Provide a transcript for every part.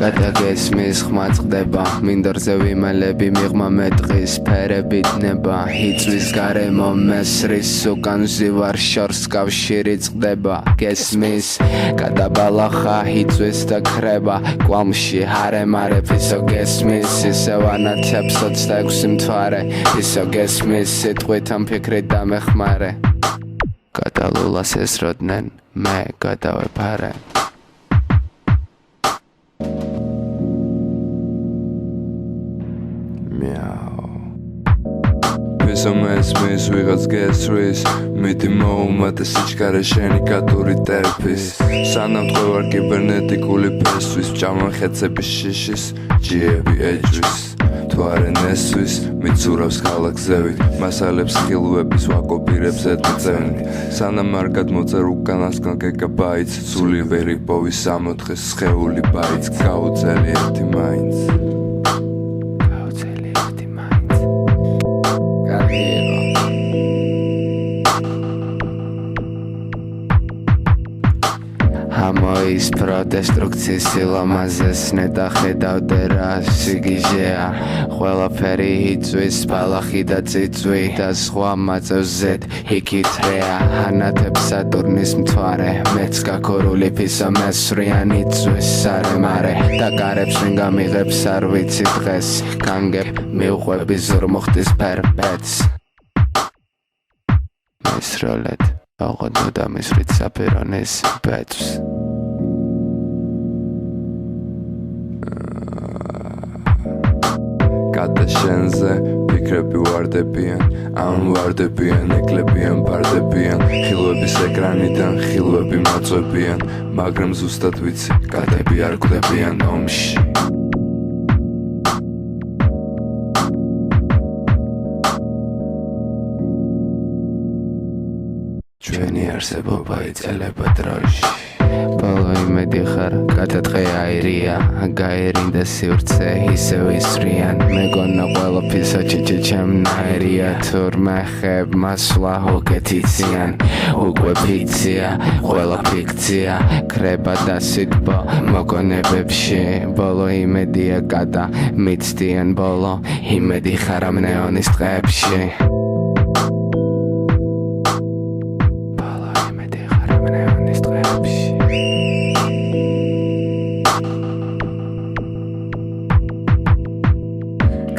გადაგესმის ხმა წყდება მინდორზე ვიმალები მიღმა მეტყის ფერებით ნება იწვის გარემო მესრის უკან ვზივარ შორს კავშირი წყდება გესმის გადაბალახა იწვის და ქრება კვალმში ჰარემარე ფისო გესმის ისევ ანათებს 26 მთვარე ფისო გესმის სიტყვით ამ ფიქრით დამეხმარე გადალულას ესროდნენ მე გადავეფარე fisomesmis ვიღაც გესრის მიდი მოუმატე სიჩქარე შენი კატური ტერფის სანამ თქვევარ კიბერნეტიკული ფესვის ჭამა ხეცების შიშის ჯიები ეჯვის თუ არ ნესვის მიცურავს ქალაქზევით მასალებს ხილვების ვაკოპირებს ეთმიწევნი სანამ არ გადმოწერ უკანასკნელ გიგაბაიტს სული ვერ იპოვის 64 სხეული ბაიტს გაუწელი ერთი მაინც ამოის პროდესტრუქციის სილამაზეს ნეტა ხედავდე რა სიგიჟეა ყველაფერი იწვის ბალახი და წიწვი და სხვა მაწევზეთ იკითრეა ანათებს სატურნის მთვარე მეც გაქორული ფისომესრიან იწვის სარემარე და გარებს ვინ გამიღებს არ ვიცი დღეს განგებ მივყვები ზურმუხტის ფერბეთს მისროლეთ აღოდო და მისვრით საფერონის ბეწვს კატა შენზე ფიქრები ვარდებიან ამ ვარდებიან ეკლებიან ფარდებიან ხილვების ეკრანიდან ხილვები მაწვებიან მაგრამ ზუსტად ვიცი კატები არ კვდებიან ომში ჩვენი არსებობა იწელება დროში ბოლო იმედი ხარ გადათხე აირია გაერინდა სივრცე ისევ ისრიან მეგონა ყველაფისა ჩემნაირია თურმე ხებ მასვლა უკეთიციან უკვე ფიქცია ყველა ფიქცია ქრება და სიტბო მოგონებებში ბოლო იმედია გადა მიცდიან ბოლო იმედი ხარ ამ ნეონის დღეებში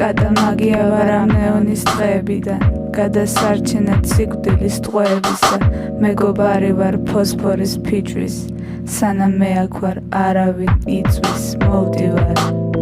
გადამაგია ვარ ამ ნეონის დღეებიდან გადასარჩენად სიკვდილის ტყვეებისა მეგობარი ვარ ფოსფორის ფიჭვის სანამ მე აქ ვარ არავინ იწვის მოვდივარ